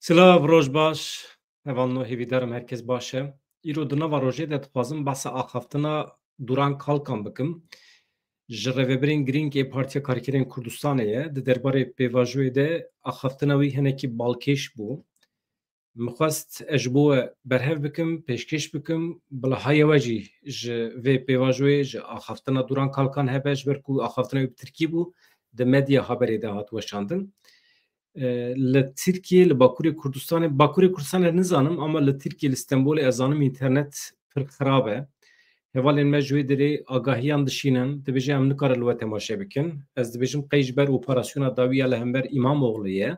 Silav roj baş, hevalno hêvîdarim herkes baş e. Îro di nava rojê de dixwazim behsa axaftina Duran Kalkan bikim. Ji rêveberên girîngê Partiya Karkerên Kurdistanê ye, di derbarê pêvajoyê de axaftina wî hinekî balkêş bû. Min xwest ez ji bo we berhev bikim, pêşkêş bikim, bila haya we jî ji vê pêvajoyê ji axaftina Duran Kalkan hebe ji ber ku axaftina wî bi Tirkî bû, di medya haberê de hat weşandin. Li Tirkiye li Bakurê Kurdistanê Bakurê Kurdistanê nizanim ama li Tirkiye li Stenbolê ez zanim înternet pir xirab e. Hevalên me ji wê derê agahiyan dişînin, dibêje em nikarin li we temaşe bikin. Ez dibêjim qey ji ber operasyona dawiya li hember İmamoğlu'ya ye.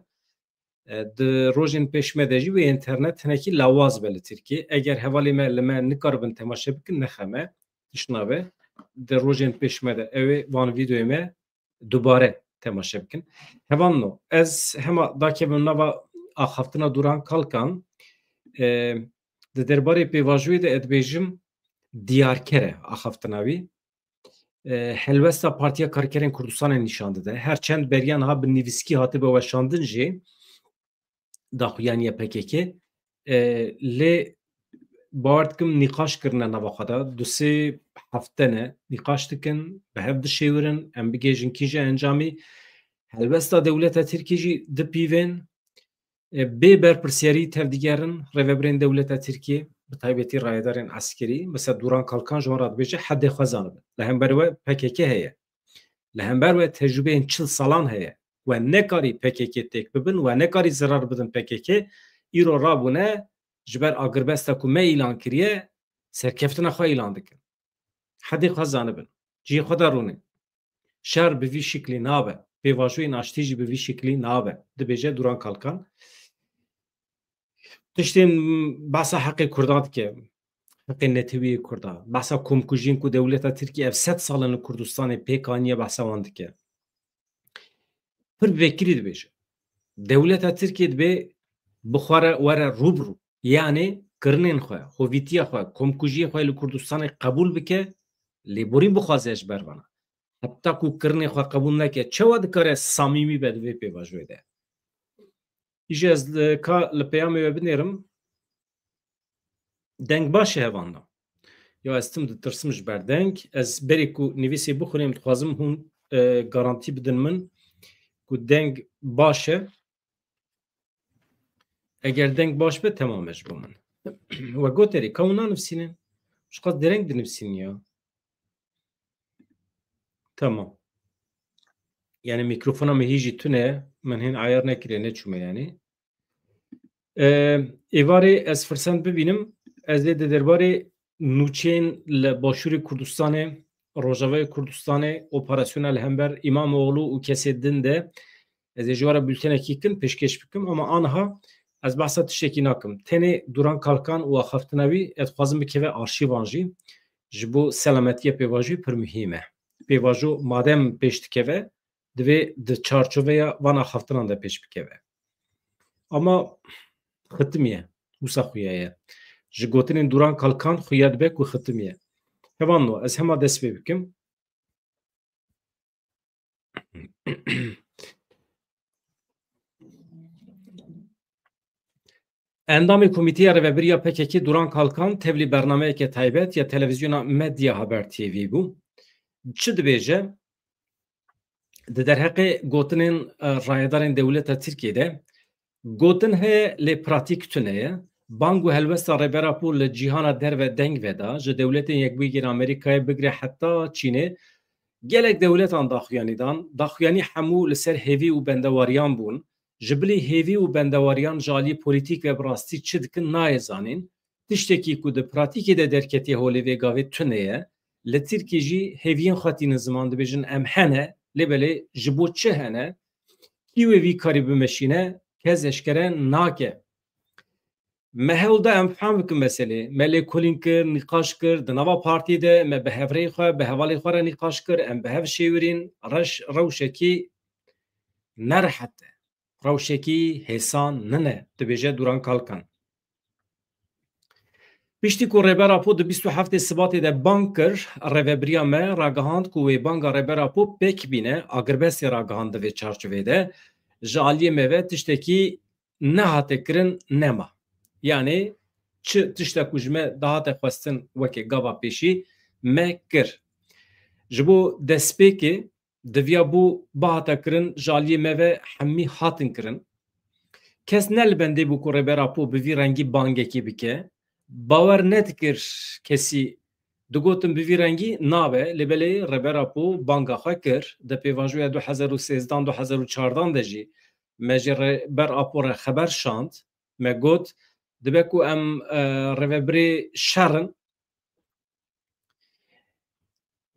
Di rojên pêş me de jî wê înternet hinekî lawaz be li Tirkiye. Eger hevalê me li me nikaribin temaşe bikin nexeme tişna ve di rojên pêş me de ew ê van vîdeoyê me dubare temaşe bikin. Hevanno ez hema dakevim nava axaftina Duran Kalkan di derbarê pêvajoyê de dibêjim diyarker e axaftina wî. Helwesta Partiya Karkerên Kurdistanê nîşan dide. Herçend beriyan ha bi nivîskî hatibe weşandin jê daxuyaniya PKK lê bawer dikim nîqaş kirine nava xwe de du sê hefte ne nîqaş dikin bi hev dişêwirin em bigêjin kîje encamî helbesta dewleta Tirkî jî dipîvên bê berpirsyarî tevdîgerin rêveberên dewleta Tirkî bi taybetî rayedarên eskerî mesela Duran Kalkan ji wan re dibêje hedê xwe zanibin. Li hember we PKK heye. Li hember we tecrübeyên çil salan heye. We nekarî PKK têk bibin, we nekarî zirar bidin PKK. Îro rabûne ji ber agirbesta ku me îlan kiriye serkeftina xwe îlan dikin. Hedê xwe zanibin. Ciyê xwe de rûne. Şer bi vî şiklî nabe. Pêvajoyên aştî jî bi vî şiklî nabe. Dibêje Duran Kalkan. Tiştên behsa heqê Kurdan dike. Heqê netewîyê Kurda. Behsa komkujiyên ku dewleta Tirkiye ev 100 salin li Kurdistanê pêk aniye behsa wan dike. Pir vekirî dibêje. Dewleta Tirkiye dibe bixware were rûbirû. Yani kirinên xwe, hovîtiya xwe, komkujiyê xwe li Kurdistanê qebûl bike, lêborîn bixwaze ji ber wan. Heta ku kirinê xwe qebûl neke, çawa dikare samîmî be di vê pêvajoyê de? Îjî ez ka li peyamê we binêrim deng baş e hevandan. Ya ez tim ditirsim ji ber deng. Ez berê ku nivîsê bixwînim dixwazim hûn garantî bidin min ku deng baş e. Eger deng baş be temam e ji bo min. We goterê ka hûn nanivîsînin? Ji qas dereng dinivîsînin ya. Tamam. Yani mikrofona me hîjî tune min hên ayar nekiriye neçûme yani. Êvarê ez firsend bibînim ez ê di derbarê nûçeyên li Başûrê Kurdistanê, Rojavayê Kurdistanê operasyona li hember İmamoğlu û kesê din de ez ê ji wara bültenekî kin pêşkêş bikim ama aniha ez behsa tiştekî nakim. Tenê Duran Kalkan û axaftina wî ez dixwazim bikeve arşîvan jî ji bo selametiya pêvajoyê pir muhîm e. Pêvajo madem pêş dikeve divê di çarçoveya van axaftinan de pêş bikeve. Ama xitimiye wisa xuya ye. Ji gotinên Duran Kalkan xuya dibe ku xitimiye. Hevanno ez hema dest pê bikim. Endamê Komîteya Rêveberiya PKK Duran Kalkan tevlî bernameyeke taybet ya televizyona Medya Haber TV bû. Çi dibêje? Di derheqê gotinên rayedarên dewleta Tirkiyeyê gotin heye lê pratîk tune ye. Bang û helwesta rêbera li cîhana derve deng veda ji dewletên Yekbûyî Amerîkayê bigire heta Çînê gelek dewletan daxuyanî dan. Daxuyanî hemû li ser hêvî û bendewariyan bûn. Ji bilî hêvî û bendewariyan ji aliyê polîtîk ve bi rastî çi dikin nayê zanîn. Tiştekî ku di pratîkê de derketiye holê vê gavê tune ye. Li Tirkiye jî hêviyên xwetînin ziman dibêjin em hene lêbelê ji bo çi hene? Kî wê vî karî bimeşîne kez eşkere nake. Me hewlda em fehm bikin meselê. Me lêkolîn kir, nîqaş kir, di nava partiyê de me bi hevreyê xwe, bi hevalê xwe re nîqaş kir, em bi hev şêwirîn rewşekî nerehet e. Rewşekî hêsan nine, dibêje Duran Kalkan. Piştî ku rêbera po di 27 Sibatê de bang kir, rêveberiya me ragihand ku wê banga rêbera po pêk bîne, agirbestê ragihand di vê çarçovê de, ji aliyê me ve tiştekî ne hate kirin nema. Yani çi tişta ku ji me dahate xwestin wekê gava pêşî me kir. Ji bo destpêkê diviya bû bahate kirin ji aliyê me ve hemî hatin kirin. Kes ne li bendê bû ku rêbera pû bi vî rengî bangekê bike. Bawer nedikir kesî digotin bi vî rengî nabe lêbelê rêbera pû banga xwe kir di pêvajoya 2013-2014 de jî me ji rêber Apo re xeber şand me got dibe ku em rêveberê şerin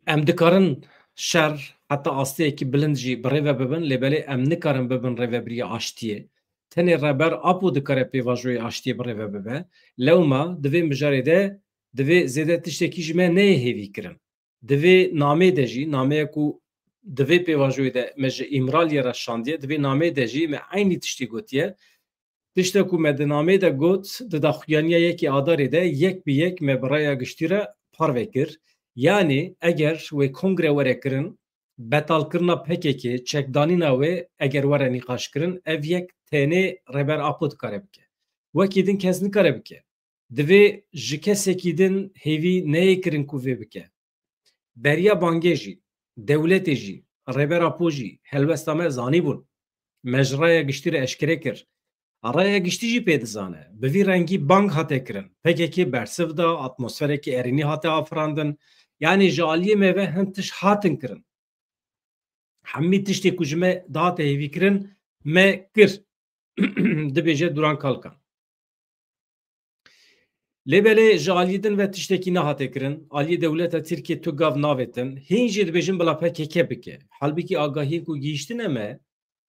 em dikarin şer heta asteyekî bilind jî bi rêve bibin lêbelê em nikarin bibin rêveberiya aştiyê. Tenê rêber Apo dikare pêvajoyê aştiyê bi rêve bibe. Lewma divê mijarê de divê zêde tiştekî ji me neyê hêvî kirin. Divê namê de jî nameya ku divê pêvajoyê de me ji îmraliyê re şandiye divê namê de jî me aynî tiştî gotiye. Tiştek ku me di namê de got di daxuyaniya yekî adarê de yek bi yek me bi raya giştî re parve kir. Yani eger wê kongre were kirin betalkirina PKK çekdanîna wê eger were nîqaş kirin ev yek tenê rêber Apo dikare bike. Wekî din kes nikare bike. Divê ji kesekî din hêvî neyê kirin ku vê bike. Beriya bangê jî, dewletê jî, rêber Apo jî helbesta me zanîbûn. Me ji raya giştî re eşkere kir. Raya giştî jî pê dizane. Bi vî rengî bang hate kirin. PKK bersiv da atmosferekî erînî hate afirandin. Yani ji aliyê me ve hin tiş hatin kirin. Hemî tiştê ku ji me dihate hêvî kirin me kir. Dibêje Duran Kalkan. Lêbelê ji aliyê din ve tiştekî nehate kirin. Aliyê dewleta Tirkiye tu gav navetin. Hîn jî dibêjin bila PKK bike. Halbikî agahiyê ku gîştine me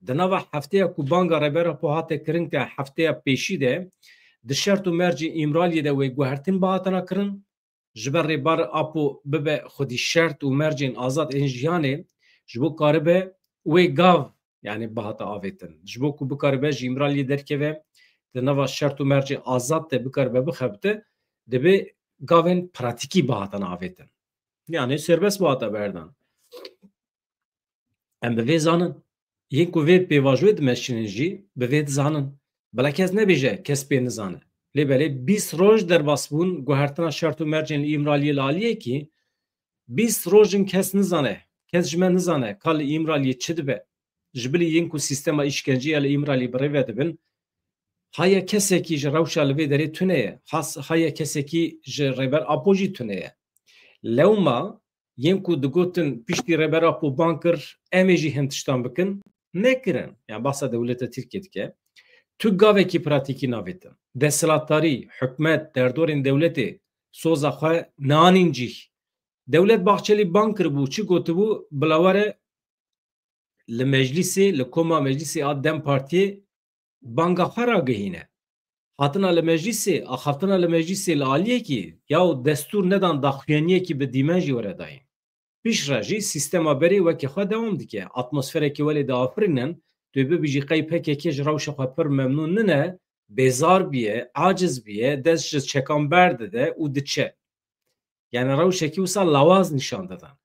di nava hefteya ku banga rêbera po hate kirin ke hefteya pêşî de di şert û mercê îmraliyê de wê guhertin bihatine kirin. Ji ber rêber Apo bibe xwedî şert û mercên azad ên jiyanê ji bo karibe wê gav yani bihata avêtin. Ji bo ku bikaribe ji îmraliyê derkeve di nava şert û mercê azad de bikaribe bixebite dibe gavên pratikî bihatine avêtin. Yani serbest bihata berdan. Em bi vê zanin. Yên ku vê pêvajoyê dimeşînin jî bi vê dizanin. Bila kes nebêje kes pê nizane. Lêbelê 20 roj derbas bûn guhertina şert û mercên li îmraliyê li aliyekî 20 rojin kes nizane. Kes ji me nizane ka li îmraliyê çi dibe. Ji bilî yên ku sîstema îşkenceya li îmralî bi rêve dibin haya kesekî ji rewşa li vê derê tune ye. Haya kesekî ji rêber Apo jî tune ye. Lewma yên ku digotin piştî rêber Apo bang kir em ê jî hin tiştan bikin nekirin. Yani bahsa dewleta Tirkiye dike. Tu gavekî pratikî navetin. Desthilatdarî, hikûmet, derdorên dewletê soza xwe neanîn cih. Dewlet Bahçeli bang kiribû çi gotibû bila were li meclisê li koma meclisê a Dem Partiyê banga xwe ragihîne. Hatina li meclisê axaftina li meclisê li aliyekî yaw destûr nedan daxuyaniyekî bi dîmen jî were dayîn. Piştre jî sîstema berê wekî xwe dewam dike. Atmosferekî welê diafirînin tu bibîjî qey PKK ji rewşa xwe pir memnûn nine bêzar biye, aciz biye, dest ji çekan berdide û diçe. Yani rewşekî wisa lawaz nîşan didan.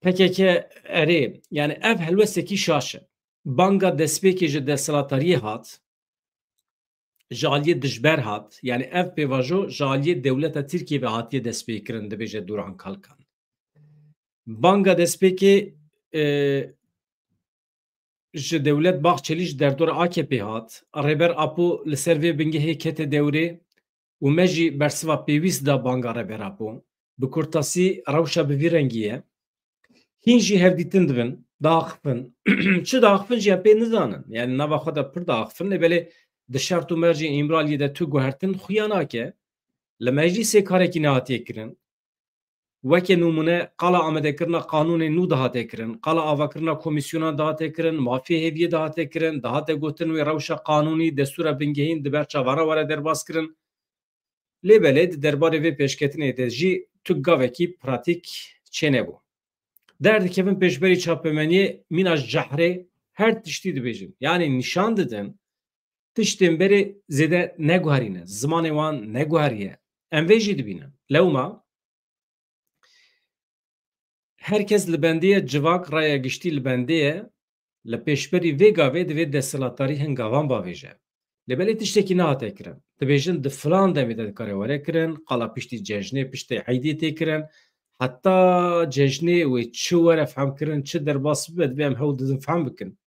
PKK erê yani ev helwestekî şaş e. Banga destpêkê ji desthilatariyê hat ji aliyê dijber hat yani ev pêvajo ji aliyê dewleta Tirkiye ve hatiye destpêkirin dibêje Duran Kalkan. Banga destpêkê ji dewlet Bahçeli ji derdora AKP hat. Rêber Apo li ser vê bingehê kete dewrê û me jî bersiva pêwîst da banga rêber Apo. Bi kurtasî rewşa bi vî rengî ye. Hîn jî hevdîtin dibin, daxifin. Çi daxifin jî em pê nizanin. Yani nava xwe de pir daxifin lêbelê di şert û mercên îmraliyê de tu guhertin xuya nake. Li meclisê karekî nehatiye kirin. Wekê numune qala amedekirina qanûnên nû dihate kirin, qala avakirina komîsyona dihate kirin, mafiyê hêviyê dihate kirin, dihate gotin wê rewşa qanûnî destûra bingehîn di ber çavana were derbas kirin. Lêbelê di derbarê vê pêşketinê de jî tu gavekî pratik çênebû. Derdikevin pêşberî çapemeniyê mîna cehrê her tiştî dibêjin. Yani nîşan didin tiştên berê zêde neguherîne, zimanê wan neguheriye. Em vê jî dibînin. Lewma herkes li bendê civak raya giştî li bendê ye li pêşberî vê gavê divê desthilatdarî hin gavan bavêje. Li belê tiştekî nehate kirin. Dibêjin di filan demê de dikare were kirin, qala piştî cejnê, piştî heydê tê kirin. Heta cejnê wê çi were fehm kirin, çi derbas bibe divê em hewl didin fehm bikin.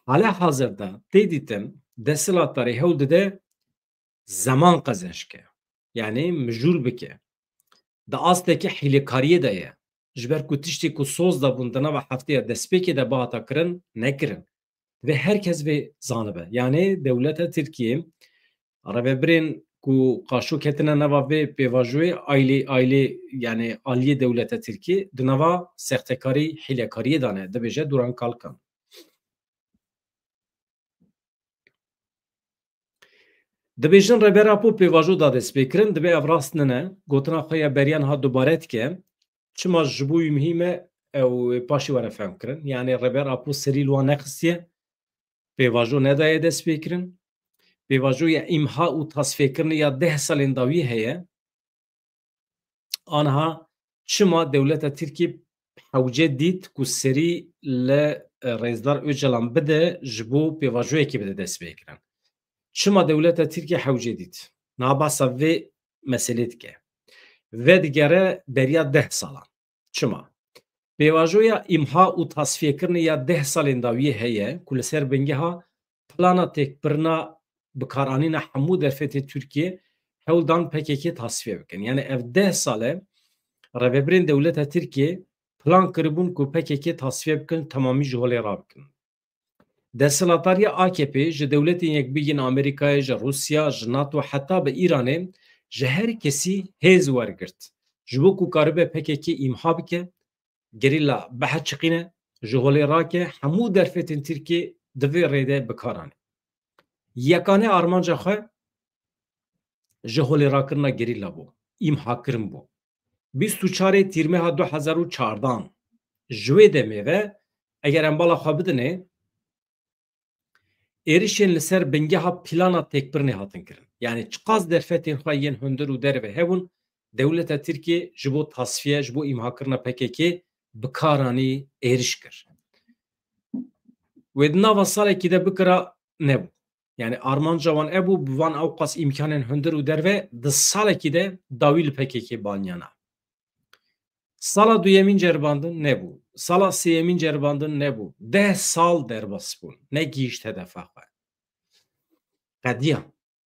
Hala hazırda tê dîtin desthilatdarî hewl dide zaman qezeşke. Yani mijûl bike. Di astekî hîlekariyê de ye. Ji ber ku tiştê ku soz dabûn di nava hefteya destpêkê de bihata kirin, nekirin. Ve herkes vê zanibe. Yani dewleta Tirkiye revebirên ku qaşû ketine nava vê pêvajoyê ailê yani aliyê dewleta Tirkiye di nava sextekarî hîlekariyê dane dibêje Duran Kalkan. Dibêjin rebera pû pêvajo da destpêkirin dibe ev rast nine gotina xwe ya beriyan hat dubare dike çima ji bo wî mihîm e ew paşê were fehm kirin. Yani rebera pû serî li wan nexistiye pêvajo nedaye destpêkirin. Pêvajoya îmha û tasfêkirinê ya 10 salên dawî heye aniha çima dewleta Tirkiye hewce dît ku serî li Rêzdar Öcalan bide ji bo pêvajoyekê bide destpêkirin. Çima dewleta Tirkiye hewce dît? Niha behsa vê meselê dike. Ve digere beriya 10 salan. Çima? Pêvajoya îmha û tasfêkirinê ya 10 salên dawî heye ku li ser bingeha plana têkbirina bikaranîna hemû derfetê Tirkiye hewl dan PKK tasfiye bikin. Yani ev 10 sale revebirên dewleta Tirkiye plan kiribûn ku PKK tasfiye bikin temamî ji holê rabikin. Desthilatariya AKP ji dewletên Yekbûyîn Amerîkayê, ji Rusya, ji NATO heta bi Îranê ji her kesî hêz wergirt. Ji bo ku karibe PKK îmha bike, gerîla behe çiqîne, ji holê rake hemû derfetên Tirkiye di vê rêde bikaranê. Yekanê armanca xwe ji holê rakirina gerîla bû, îmhakirin bû. 24 tîrmeha 2014 ji wê demê ve eger em bala xwe bidinê êrişên li ser bingeha plana têkbirinê hatin kirin. Yani çiqas derfetên xwe yên hundir û derve hebûn dewleta Tirkiye ji bo tasfiye ji bo îmhakirina PKK bikaranî êriş kir. Wê di nava salekî de bikira nebû. Yani armanca wan ebû bi van ew qas îmkanên hundir û derve di salekî de dawî li PKK baniyana. Sala duyemîn ceribandin nebû. Sala sêyemîn ceribandin nebû. 10 sal derbas bûn. Ne gîşt hedefa xwe. Qediya.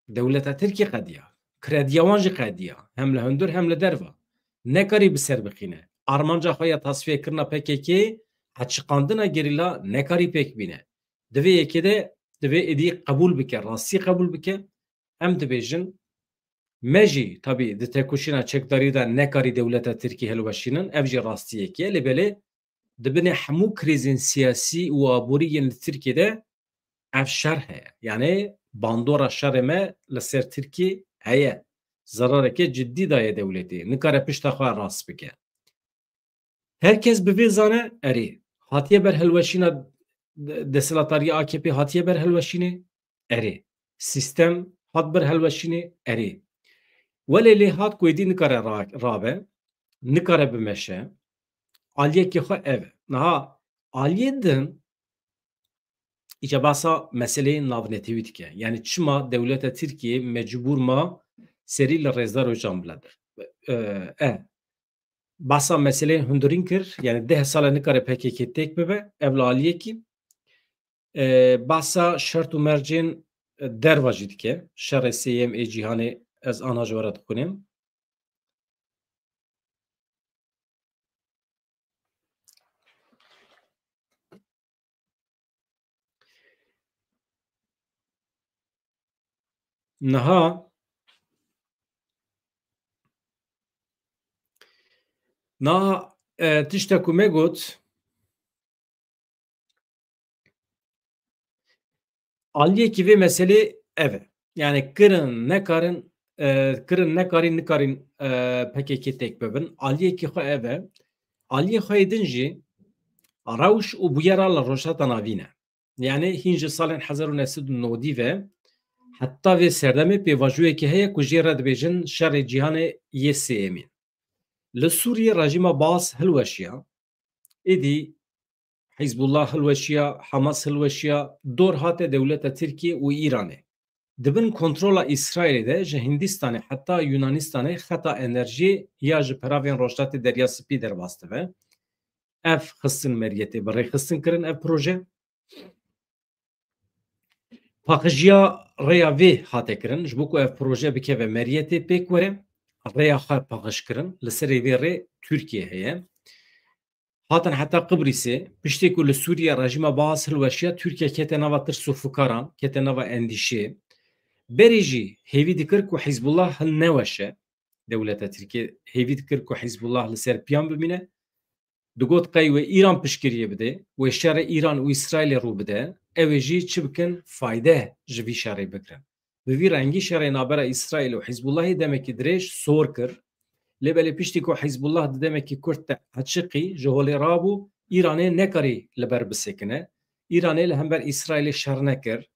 Dewleta Tirkiye qediya. Krediya wan jî qediya. Hem li hundir hem li derve. Nekarî bi ser bixîne. Armanca xwe ya tasfiyekirina PKK heçiqandina gerîla nekarî pêk bîne. Divê yekê de divê êdî qebûl bike, rastî qebûl bike. Em dibêjin me jî tabii di têkoşîna çekdarî de nekarî dewleta Tirkiye hilweşînin, ev jî rastiyekî ye. Lê belê dibinê hemû krîzên siyasî û aboriyên li Tirkiyeyê de ev şer heye. Yani bandora şerê me li ser Tirkiye heye. Zerarekê ciddî daye dewletê. Nikare pişta xwe rast bike. Herkes bi vê zane erê. Hatiye ber hilweşîna desthilatariya AKP hatiye ber hilweşînê erê. Sistem hat ber hilweşînê erê. Welê lê hat ku êdî nikare rabe, nikare bimeşe, aliyekê xwe ev e. Niha aliyê din îca behsa meseleyên navnetewî dike. Yani çima dewleta Tirkiye mecbûr ma serî li Rêzdar Öcalan biledir. Behsa meseleyên hundirîn kir, yani 10 sala nikare PKK têk bibe, ev li aliyekî. Behsa şert û mercên derva jî dike. Şerê sêyem ê cîhanê ez aniha ji were dixwînim. Niha tiştek ku me got aliyekî vê meselê ev e. Yani kirin nekarîn nikarin PKK têk bibin. Aliyekî xwe ev e. Aliyê xwe din jî rewş û bûyera li rojhata navî ne. Yani hîn ji salên 1990 ve heta vê serdemê pêvajoyekê heye ku jê re dibêjin şerê cîhanê yê sêyemîn. Li Sûriye rejîma Baas hilweşiya êdî Hizbullah hilweşiya, Hamas hilweşiya, dor hate devleta Tirkiye û Îranê. Dibin kontrola İsraîlê de ji Hindistanê heta Yunanistanê xeta enerjî ya ji peravên Rojdatê Derya Spî derbas dibe. Ev xistin meriyetê bi rêxistin kirin ev proje. Paqijiya rêya vê hate kirin ji bo ku ev proje bikeve meriyetê pêk were. Rêya xwe paqij kirin. Li serê vê rê Tirkiye heye. Hatin heta Qibrisê piştî ku li Sûriye rejima Baas hilweşiya Tirkiye kete nava tirs û fikaran, kete nava endîşê. Berê jî hêvî dikir ku Hizbullah hil neweşe. Dewleta Tirkiye hêvî dikir ku Hizbullah li ser piyan bimîne. Digot qey wê İran piştgiriye bide, wê şerê İran û İsraîlê rû bide, ew ê jî çi bikin fayde ji vî şerê bikirin. Bi vî rengî şerê navbera İsraîl û Hizbullahê demekî dirêj sor kir. Lêbelê piştî ku Hizbullah di demekî Kurd te heçiqî ji holê rabû, İranê nekarî li ber bisekine. İranê li hember İsraîlê şer nekir.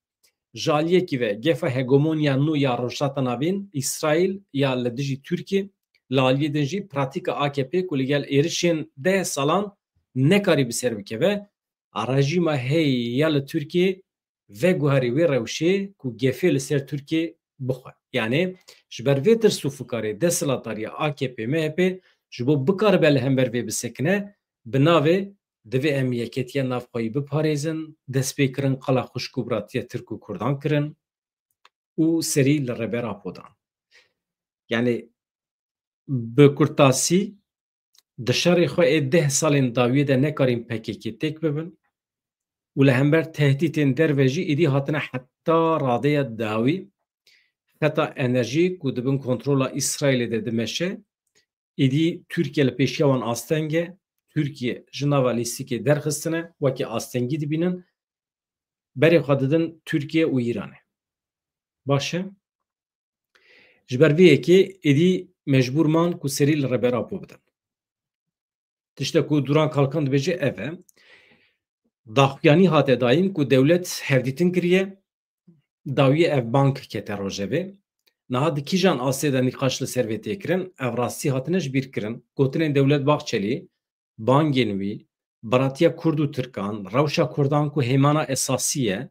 Jaliyekî ve gefa hegemonya nû ya rojhata navîn İsraîl ya li dijî Tirkiye laliyê din jî pratika AKP ku li gel êrişên 10 salan nekarî bi ser bikeve. Rejîma hey ya li Tirkiye veguherî wê rewşê ku gefê li ser Tirkiye bixwe. Yani ji ber vê tirs û fikarê desthilatariya AKP MHP ji bo bikaribe li hember vê bisekine bi navê divê em yeketiya navxweyî biparêzin, destpêkirin qala xuşkûbratiya Tirk û Kurdan kirin û serî li rebera podan. Yani bi kurtasî di şerê xwe ê 10 salên dawiyê de nekarîn PKK têk bibin û li hember tehdîtên derve jî êdî hatine heta radeya dawî xeta enerjî ku dibin kontrola İsraîlê de dimeşe êdî Tirkiye li pêşiya wan astenge. Tirkiye ji nava lîstikê derxistine wekî astengî dibînin. Berê xwe didin Tirkiye û Îranê. Baş e? Ji ber vê yekê êdî mecbûr man ku serî li rebera xwe bidin. Tiştek ku Duran Kalkan dibêje ev e. Daxuyanî hate dayîn ku dewlet hevdîtin kiriye, dawiyê ev bank kete rojevê. Niha di kîjan asê de nîqaş li ser vê tê kirin, ev rastî hatine ji bîr kirin. Gotinên Dewlet Bahçelî, bangên wî, biratiya Kurd û Tirkan, rewşa Kurdan ku hêmana esasî ye,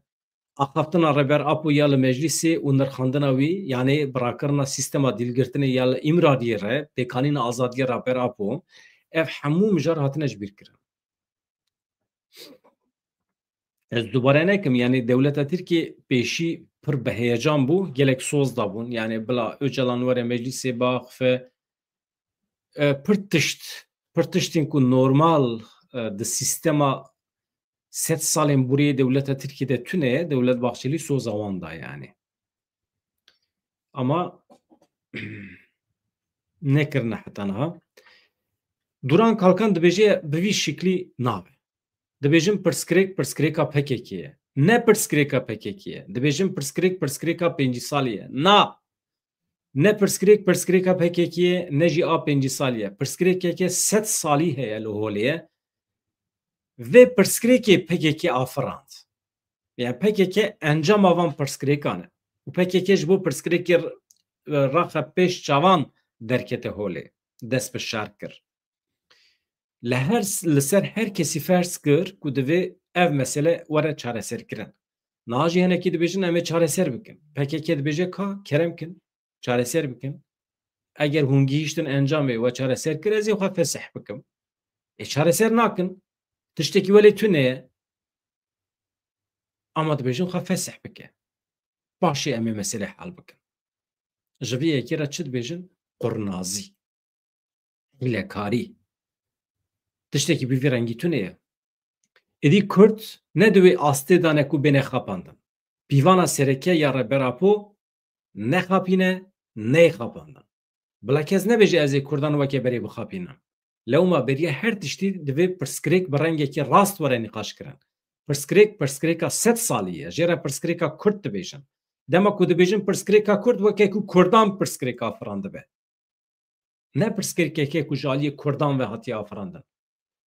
axaftina Reber Apo ya li meclîsê û nirxandina wî, yanî birakirina sîstema dîlgirtinê ya li îmradiyê re, pêkanîna azadiya Reber Apo, ev hemû mijar hatine ji bîr kirin. Ez dubare nekim, yani Dewleta Tirkiye pêşî pir bi heyecan bû, gelek soz dabûn. Yani bila Öcalan were meclîsê biaxife pir tiştên ku normal di sîstema 100 salên boriyê Dewleta Tirkiyeyê tune ye, Dewlet Bahçelî soza wan da yani. Ama nekirine heta niha. Duran Kalkan dibêje bi vî şeklî nabe. Dibêjin pirsgirêka PKK ye. Ne pirsgirêka PKK ye. Dibêjin pirsgirêka pêncî salî ye. Na. Ne pirsgirêka PKK ye, ne jî a pêncî salî ye. Pirsgirêkeke 100 salî heye li holê ye. Vê pirsgirêkê PKK afirand. Yani PKK encama van pirsgirêkan e. û PKK ji bo pirsgirêkê raxe pêş çavan derkete holê. Dest bi şer kir. Li ser her kesî ferz kir ku divê ev mesele were çareserkirin. Niha jî hinekî dibêjin em ê çareser bikin. PKK dibêje ka kerem kin, çareser bikin. Eger hûn gihîştin encamê we çareser kir, ez ê xwe fesih bikim. Çareser nakin. Tiştekî welê tune ye. Ama dibêjin xwe fesih bike. Başê em ê meselê hel bikin. Ji vê yekê re çi dibêjin? Qurnazî. Hîlekarî. Tiştekî bi vî rengî tune ye. Êdî Kurd ne divê astê dane ku bê nexapandin. Pîvana sereke ya Reber Apo nexapîne, neyxapandin. Bila kes nebêje ez ê Kurdan weke berê bixapînim. Lewma beriya her tiştî divê pirsgirêk bi rengekî rast were nîqaş kirin. Pirsgirêka 100 salî ye. Jê re pirsgirêka Kurd dibêjin. Dema ku dibêjin pirsgirêka Kurd weke ku Kurdan pirsgirêka afiran dibe. Ne pirsgirêkeke ku ji aliyê Kurdan ve hatiye afirandin.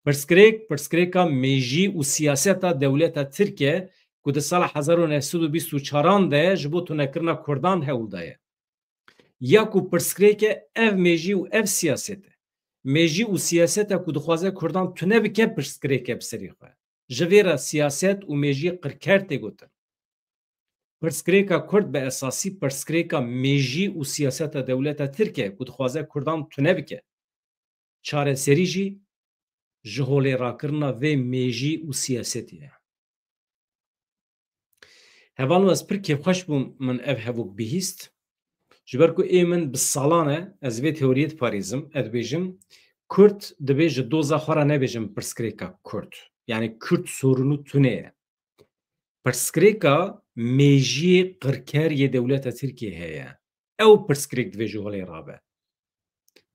Pirsgirêka mêjî û siyaseta Dewleta Tirkiye ku di sala 1924 de ji bo tunekirina Kurdan hewl daye. Ya ku pirsgirêke ev mêjî û ev siyaset e. Mêjî û siyaseta ku dixwaze Kurdan tune bike pirsgirêke bi serî xwe. ji vê re siyaset û mejiyê qirker tê gotin. Pirsgirêka Kurd bi esasî pirsgirêka mejî û siyaseta dewleta Tirkiye ku dixwaze Kurdan tune bike. Çareserî jî ji holê rakirina vê mejî û siyasetê ye. Hevalû ez pir kêfxweş bûm min ev hevok bihîst, ji ber ku ê min bi salan e ez vê teoriyê diparêzim, ez dibêjim Kurd dibe ji doza xwe re nebêjim pirsgirêka Kurd. Yani Kürt sorunu tune ye. Pirsgirêka mejiyê qirkeriyê dewleta Tirkiye heye. Ew pirsgirêk divê ji holê rabe.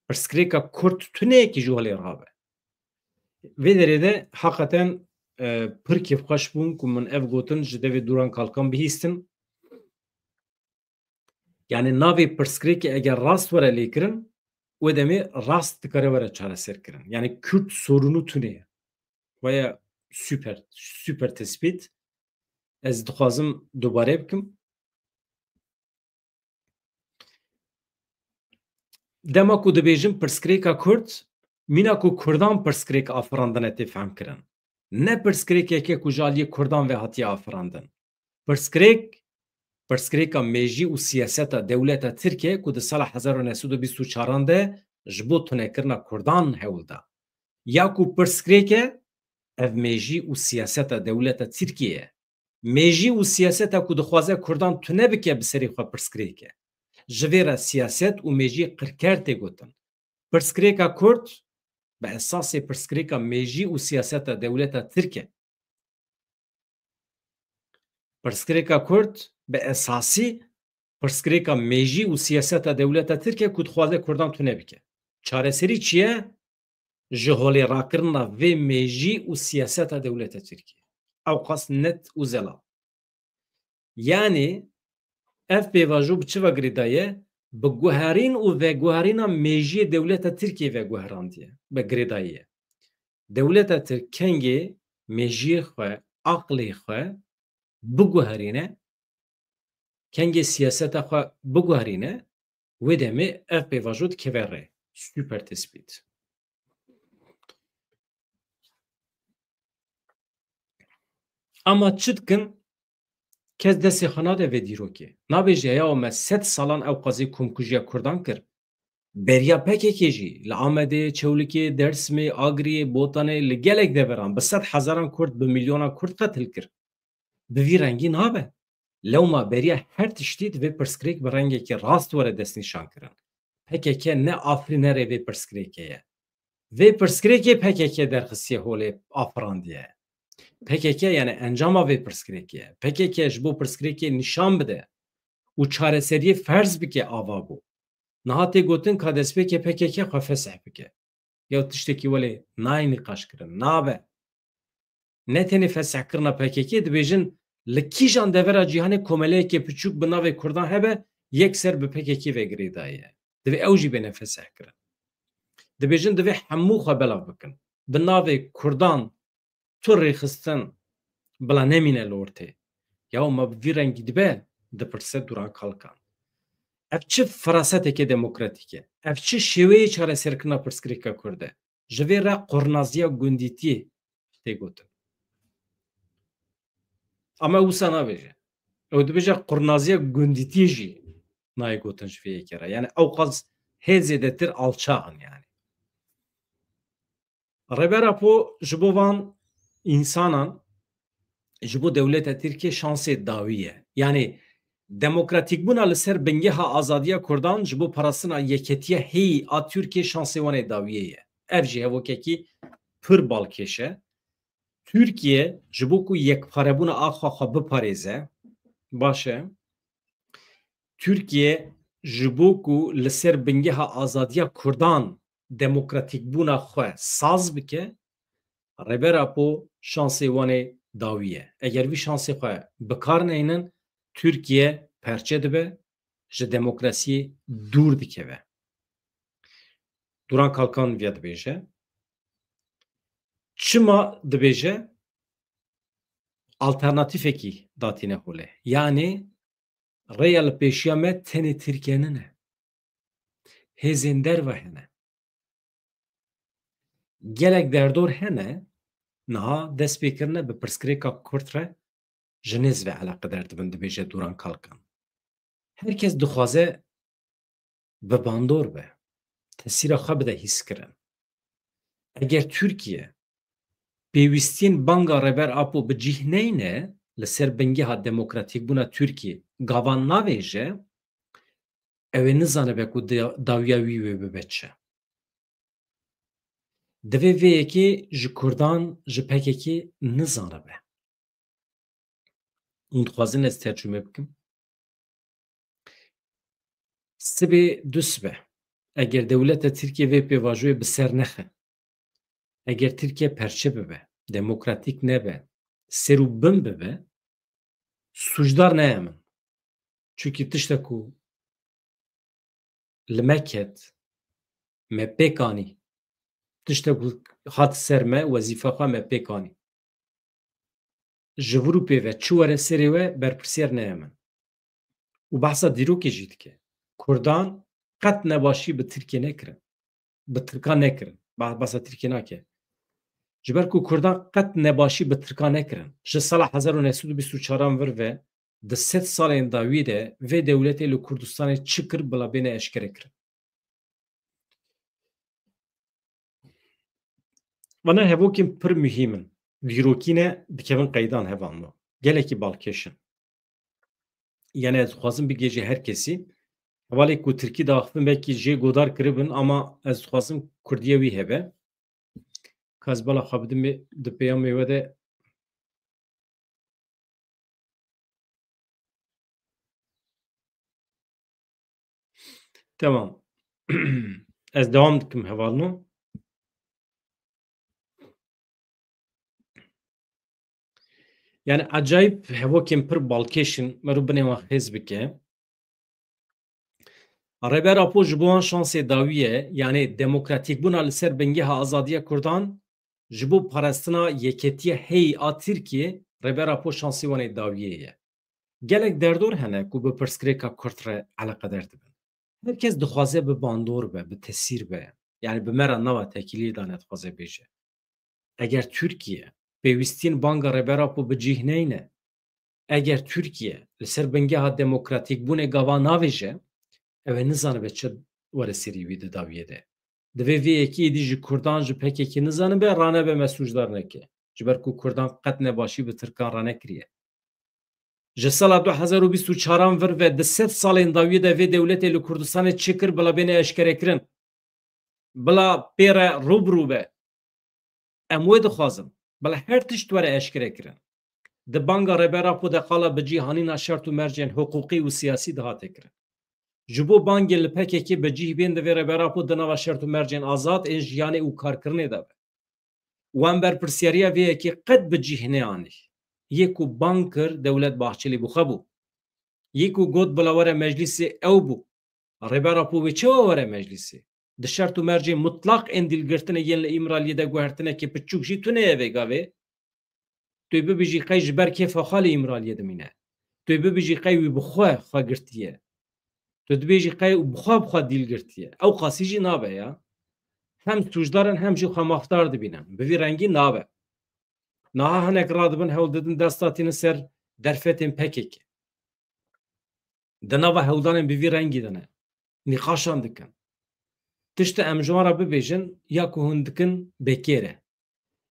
Pirsgirêka Kurd tuneyekî ji holê rabe. Vê derê de heqeten pir kêfxweş bûm ku min ev gotin ji devê Duran Kalkan bihîstin. Yani navê pirsgirêkê eger rast were lêkirin, wê demê rast dikare were çareserkirin. Yani Kürt sorunu tune ye. Waya süper tespît. Ez dixwazim dubare bikim. Dema ku dibêjim pirsgirêka Kurd, mîna ku Kurdan pirsgirêk afirandine tê fehmkirin. Ne pirsgirêkeke ku ji aliyê Kurdan ve hatiye afirandin. Pirsgirêka mejî û siyaseta dewleta Tirkiye ku di sala 1924 de ji bo tunekirina Kurdan hewl da. Ya ku pirsgirêke ev mejî û siyaseta dewleta Tirkiye ye. Mejî û siyaseta ku dixwaze Kurdan tune bike bi serê xwe pirsgirêk e. Ji vê re siyaset û mejî qirker tê gotin. Pirsgirêka Kurd bi esasê pirsgirêka mejî û siyaseta dewleta Tirk e. Pirsgirêka Kurd bi esasî pirsgirêka mejî û siyaseta dewleta Tirk e ku dixwaze Kurdan tune bike. Çareserî çi ye? Ji holê rakirina vê mejî û siyaseta dewleta Tirkiye. Ew qas net û zelal. Yani ev pêvajo bi çi vegirî daye? Bi guherîn û veguherîna mejiyê dewleta Tirkiye veguherandiye. Bi girêdayî ye. Dewleta Tirk kengê mejiyê xwe, aqlê xwe biguherîne, kengê siyaseta xwe biguherîne, wê demê ev pêvajo dikeve rê. Süper tespît. Ama çi dikin? Kes destê xwe nade vê dîrokê. Nabêje ya me 100 salan ew qazê komkujiya Kurdan kir. Beriya PKK jî li Amedê, Çewlikê, Dêrsimê, Agriyê, Botanê li gelek deveran bi 100 hezaran Kurd bi milyonan Kurd qetil kir. Bi vî rengî nabe. Lewma beriya her tiştî divê pirsgirêk bi rengekî rast were destnîşan kirin. PKK ne afirî nere vê pirsgirêkê ye. Vê pirsgirêkê PKK derxistiye holê afirandiye. PKK yani encama vê pirsgirêkê ye. PKK ji bo pirsgirêkê nîşan bide û çareseriyê ferz bike ava bû. Niha tê gotin ka destpêkê PKK xwe fesih bike. Ya tiştekî welê nayê nîqaş kirin, nabe. Ne tenê fesihkirina PKK dibêjin li kîjan devera cîhanê komeleyekê piçûk bi navê Kurdan hebe yekser bi PKK vegirê daye. Divê ew jî bêne fesih kirin. Dibêjin divê hemû xwe belav bikin. Bi navê Kurdan tu rêxistin bila nemîne li ortê. Ya me bi vî rengî dibe dipirse Duran Kalkan. Ev çi firasetekê demokratîk e? Ev çi şêweyê çareserkirina pirsgirêka Kurd e? Ji vê re qurnaziya gundîtiyê tê gotin. Ama wisa nabêje. Ew dibêje qurnaziya gundîtiyê jî nayê gotin ji vê yekê re. Yani ew qas hêzê de tir alçaxin yani. Rêbera po ji bo van însanan ji bo dewleta Tirkiye şansê dawî ye. Yani demokratîkbûna li ser bingeha azadiya Kurdan ji bo parastina yeketiya hêyî a Tirkiye şansê wan ê dawiyê ye. Ev jî hevokekî pir balkêş e. Tirkiye ji bo ku yekparebûna axa xwe biparêze, baş e. Tirkiye ji bo ku li ser bingeha azadiya Kurdan demokratîkbûna xwe saz bike, rêbera po şansê wan ê dawî ye. Eger vî şansê xwe bikar neynin, Tirkiye perçe dibe, ji demokrasiyê dûr dikeve. Duran Kalkan vê dibêje. Çima dibêje? Alternatîfekî datîne holê. Yani rêya li pêşiya me tenê Tirkiyenin e. Hêzên derve hene. Gelek derdor hene Niha dest pêkirine bi pirsgirêka Kurd re ji nêz ve eleqedar dibin dibêje Duran Kalkan. Herkes dixwaze bi bandor be, tesîra xwe bide hîskirin. Eger Tirkiye pêwîstiyên banga Reber Apo bi cih neyne li ser bingeha demokratîkbûna Tirkiye gavan navêje, ew ê nizanibe ku dawiya wî wê bibe çi. Divê vê yekê ji Kurdan ji PKK nizanibe. Hûn dixwazin ez tercüme bikim. Sibê du sibe. Eger dewleta Tirkiye vê pêvajoyê bi ser nexe, eger Tirkiye perçe bibe, demokratîk nebe, ser û bin bibe, sûcdar neye min. Çûnkî tiştek ku li me ket, me pêk anî, tiştek ku hat ser me, wezîfa xwe me pêk anî. Ji Ewropê ve çi were serê we berpirsiyar neye min. û behsa dîrokê jî dike. Kurdan qet nebaşî bi Tirkiye nekirin. Bi Tirkan nekirin. Behsa Tirkiye nake. Ji ber ku Kurdan qet nebaşî bi Tirkan nekirin. Ji sala 1924 vir ve di sed salên dawî de vê dewletê li Kurdistanê çi kir bila bêne eşkere kirin. Vana hevokên pir muhîm in. Dîrokîne dikevin qeydan hevan me. Gelekî balkêşin. Yani ez dixwazim bigêje her kesî. Hevalê ku Tirkî daxivin belkî jê godar kiribin ama ez dixwazim Kurdiye wî hebe. Ez bala xwe bidim di peyamê we de tamam. Ez devam dikim hevalino. Yani acayip hevokên pir balkêşin merû binê wan xêz bike. Reber Apo ji bo wan şansê dawî ye, yani demokratîkbûna li ser bingeha azadiya Kurdan ji bo parestina yeketiya heyî a Tirkiye Reber Apo şansê wanê dawiyê ye. Gelek derdor hene ku bi pirsgirêka Kurd re eleqedar dibin. Herkes dixwaze bi bandor be, bi tesîr be. Yani bi me re nava tekilî da nedixwaze bêje. Eger Tirkiye pêwîstiyên banga Reber Apo bi cih neyne, eger Tirkiye li ser bingeha demokratîkbûnê gava navêje, ew ê nizanibe çi were serî wî di dawiyê de. Divê vê yekî dî ji Kurdan ji PKK nizanibe ranebe me sûcdar neke. Ji ber ku Kurdan qet nebaşî bi Tirkan ranekiriye. Ji sala 2024 vir ve di sed salên dawiyê de vê dewletê li Kurdistanê çi kir bila bêne eşkerekirin. Bila pêre rûbirû be. Em wê dixwazin bila her tişt were eşkerekirin. Di banga Reber Apo de qala bi cîhanîna şert û mercên hiqûqî û siyasî dihate kirin. Ji bo bangê li PKK bi cih bên divê Reber Apo di nava şert û mercên azad ên jiyanê û karkirinê de be. Wan berpirsyariya vê yekê qet bi cih neanî. Yê ku bang kir dewlet Bahçelî bû xwe bû. Yê ku got bila were meclîsê ew bû. Reber Apo wê çawa were meclîsê? Di şert û mercê mutlaq ên dîlgirtinê yên li Îmraliyê de guhertinekê piçûk jî tune ye vê gavê. Tu bibêjî qey ji ber kêfa xwe li Îmraliyê dimîne. Tu bibêjî qey wî bi xwe girtiye. Tu dibêjî qey bi xwe dîlgirtiye. Ew qasî jî nabe ya. Hem sûcdarin hem jî xwemafdar dibînin. Bi vî rengî nabe. Niha hinek radibin hewl didin desta tînin ser derfetên PKK. Di nava hewldanên bi vî rengî de ne. Nîqaşan dikin. Tiştî em ji wan re bibêjin ya ku hûn dikin bêkêr e.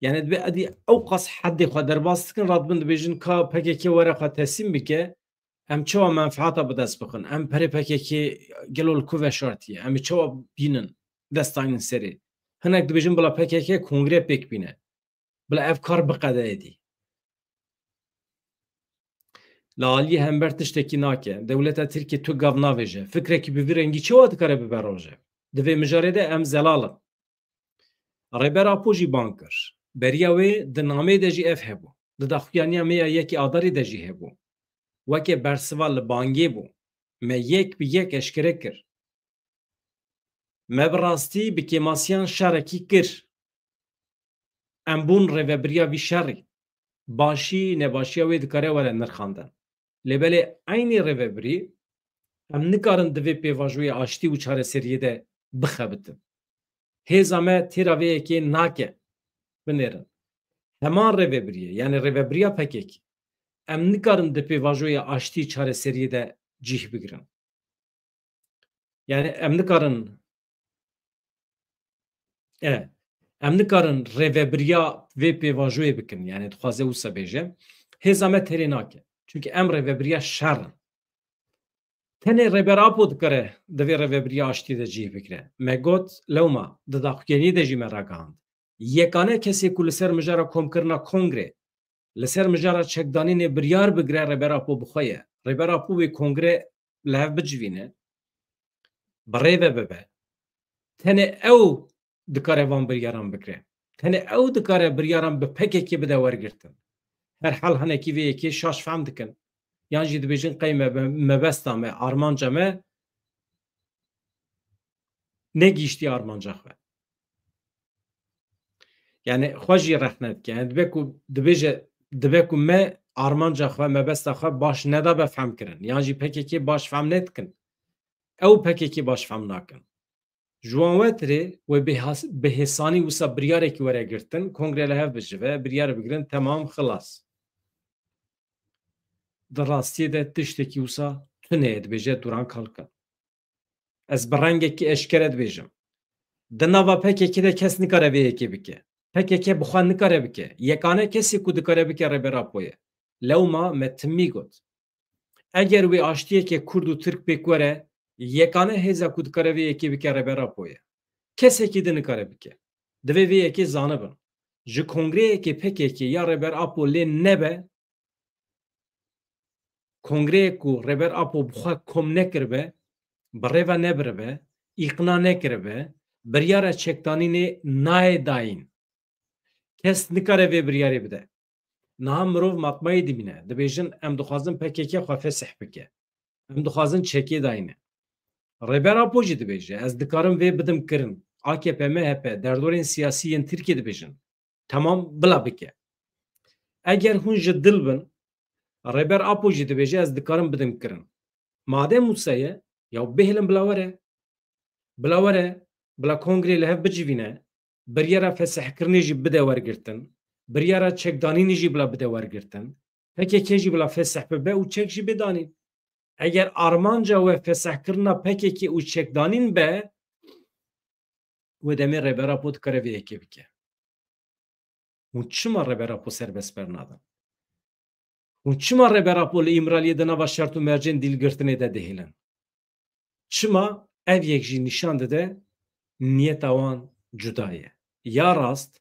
Yani dibe edî ew qas heddê xwe derbas dikin radibin dibêjin ka PKK were xwe teslîm bike em çawa menfaata bi dest bixin. Em perê PKK gelo li ku veşartiye. Em ê çawa bînin destayên serê. Hinek dibêjin bila PKK kongre pêk bîne. Bila ev kar biqede edî. Li aliyê hember tiştekî nake. Dewleta Tirkiye tu gav navêje. Fikrekî bi vî rengî çawa dikare bibe roje? Di vê mijarê de em zelalin. Reber Apo jî bang kir. Beriya wê di namê de jî ev hebû. Di daxuyaniya me ya yekî adarê de jî hebû. Weke bersiva li bangê bû. Me yek bi yek eşkere kir. Me bi rastî bi kêmasiyan şerekî kir. Em bûn rêveberiya vî şerî. Başî nebaşiya wê dikare were nirxandin. Lêbelê aynî rêveberî em nikarin di vê pêvajoyê aştî û çareseriyê de bixebitin. Hêza me têra vê yekê nake. Binêrin. Heman rêveberiye yani rêveberiya PKK em nikarin di pêvajoya aştî çareseriyê de cih bigirin. Yani em nikarin e em nikarin rêveberiya vê pêvajoyê bikin yani dixwaze wisa bêje hêza me terê nake. Çünkü em rêveberiya şer in. Tenê rêberapo dikare di vê rêveberiya aştî de cih bigire. Me got lewma di daxuyaniyê de jî me ragihand. Yekane kesê ku li ser mijara komkirina Kongre li ser mijara çekdanînê biryar bigire rêberapo bi xwe ye. Rêberapo wê Kongre li hev bicivîne, bi rêve bibe. Tenê ew dikare van biryaran bigire. Tenê ew dikare biryaran bi PKK bide wergirtin. Herhal hinekî vê yekê şaş fehm dikin. Yan jî dibêjin qey mebesta me, armanca me negîştî armanca xwe. Yani xwe jî rehne dike. Yani dibe ku dibêje dibe ku me armanca xwe, mebesta xwe baş nedabe fehm kirin. Yan jî PKK baş fehm nedikin. Ew PKK baş fehm nakin. Ji wan we tirê wê bihêsanî wisa biryarekî were girtin, Kongre li hev bicive, biryar bigirin, temam xilas. Di rastiyê de tiştekî wisa tunê dibêje Duran Kalkan. Ez bi rengekî eşkere dibêjim. Di nava PKK de kes nikare vê yekê bike. PKK bi xwe nikare bike. Yekane kesî ku dikare bike rêberapoyê. Lewma me timî got. Eger wê aştiyekê Kurd û Tirk pêk were, yekane hêza ku dikare vê yekê bike rêberapoyê. Kesekî di nikare bike. Divê vê yekê zanibin. Ji kongreyekê PKK ya rêberapo lê nebe, kongreyek ku rêberapo bi xwe kom nekiribe, bi rêve nebiribe, îqna nekiribe, biryara çekdanînê nayê dayîn. Kes nikare vê biryarê bide. Niha mirov matmayê dibîne. Dibêjin em dixwazin PKK xwe fesih bike. Em dixwazin çekê dayîne. Rêberapo jî dibêje ez dikarim vê bidim kirin. AKP, MHP derdorên siyasî yên Tirkiye dibêjin. Temam bila bike. Eger hûn ji dil bin, rêberapo jî dibêje ez dikarim bidim kirin. Madem wisa ye, ya bihêlin bila were. Bila were, bila kongrê li hev bicivîne, biryara fesihkirinê jî bide wergirtin, biryara çekdanînê jî bila bide wergirtin, PKK jî bila fesih bibe û çek jî bidanîn. Eger armanca we fesihkirina PKK û çekdanîn be, wê demê rêberapo dikare vê yekê bike. Hûn çima rêberapo serbest bernadin? Hûn çima rêberapo li îmraliyê di nava şert û mercên dîlgirtinê de dihêlin? Çima ev yek jî nîşan dide niyeta wan cuda ye. Ya rast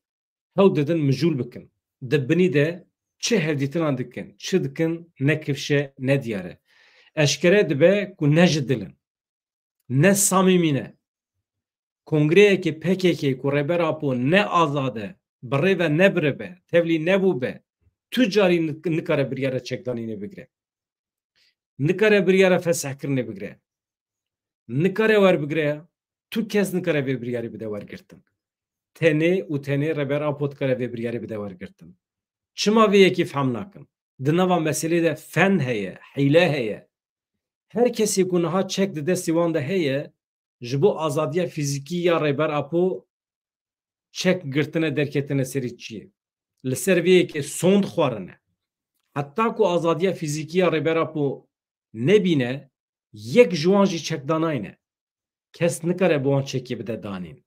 hew didin mijûl bikin. Di binî de çi hevdîtinan dikin, çi dikin ne kifşe ne diyare. Eşkere dibe ku ne ji dilin, ne samîmî ne. Kongreyekê PKK ku rêberapo ne azade, bi rêve nebiribe, tevlî nebûbe, tu carî nikare biryara çekdanînê bigire. Nikare biryara fesihkirinê bigire. Nikare werbigire ya. Tu kes nikare vê biryarê bide wergirtin. Tenê û tenê rêberapo dikare vê biryarê bide wergirtin. Çima vê yekî fehm nakin? Di nava meselê de fen heye, hîle heye. Her kesî ku niha çek di destê wan de heye, ji bo azadiya fîzîkî ya rêberapo çek girtine derketine serî çi ye. Li ser vê yekê sond xwarine. Heta ku azadiya fîzîkî ya rêberapo nebîne, yek ji wan jî çekdanayîne. Kes nikare bi wan çekê bide danîn.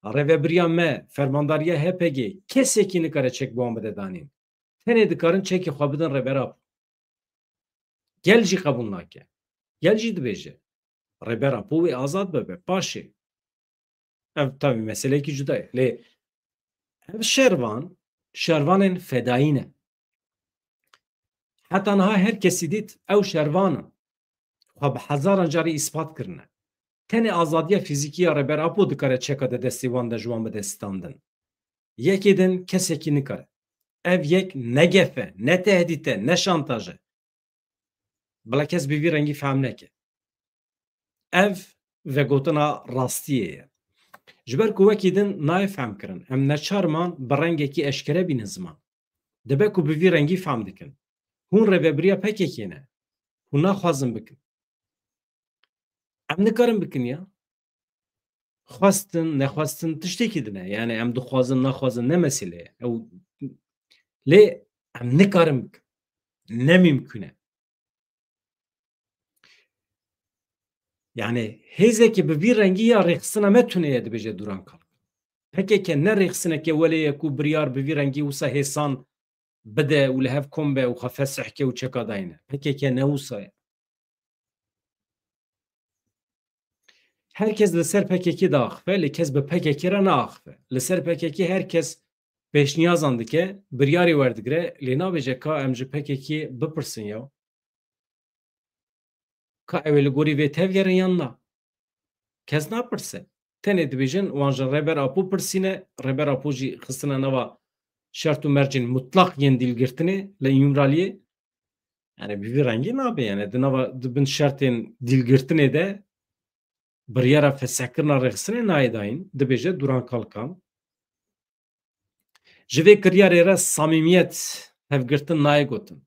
Rêveberiya me, fermandariya HPG, kesekî nikare çek bi wan bide danîn. Tenê dikarin çekê xwe bidin rêberap. Gel jî qebûl nake. Gel jî dibêje. Rêberapo wê azad bibe, paşê. Ev tabii meseleyekî cuda ye. Lê ev şervan, şervanên fedayî ne. Heta niha her kesî dît ew şervanin. Xwe bi hezaran carî îspat kirine. Tenê azadiya fîzîkî ya rêberapo dikare çeka di destê wan de ji wan bide standin. Yekê din kesekî nikare. Ev yek ne gefe, ne tehdît e, ne şantaj e. Bila kes bi vî rengî fehm neke. Ev vegotina rastiyê ye. Ji ber ku wekî din nayê fehm kirin, em neçarman bi rengekî eşkere bînin ziman. Dibe ku bi vî rengî fehm dikin. Hûn rêveberiya PKK ne. Hûn naxwazin bikin. Em nikarin bikin ya. Xwestin, nexwestin tiştekî din e. Yani em dixwazin, naxwazin ne mesele ye. Ew Lê em nikarin bikin. Nemimkün e. Yani hêzekî bi vî rengî ya rêxistina me tuneye dibêje duran kal. Hekeke ne rêxisineke welê ye ku biryar bi vî rengî wisa hêsan bide û li hev kom be û xwe fesihke û çeka dayîne. Hekeke ne wisa ye. Herkes li ser PKK de axive, lê kes bi PKK re neaxive. Li ser PKK herkes pêşniyazan dike, biryarê werdigire, lê nabêje ka em ji PKK bipirsin ya. Ka ew ê li gorî vê tevgerin yan na? Kes napirse. Tenê dibêjin wan ji Reber Apû pirsîne, Reber Apû jî xistine nava şert û mercên mutlaq yên dîlgirtinê li Ûmraliyê. Yani bi vî rengî nabe yani di nava di bin şertên dîlgirtinê de biryara fesehkirina rêxistinê nayê dayîn, dibêje duran kalkan. Ji vê kiryarê re samîmiyet hevgirtin nayê gotin.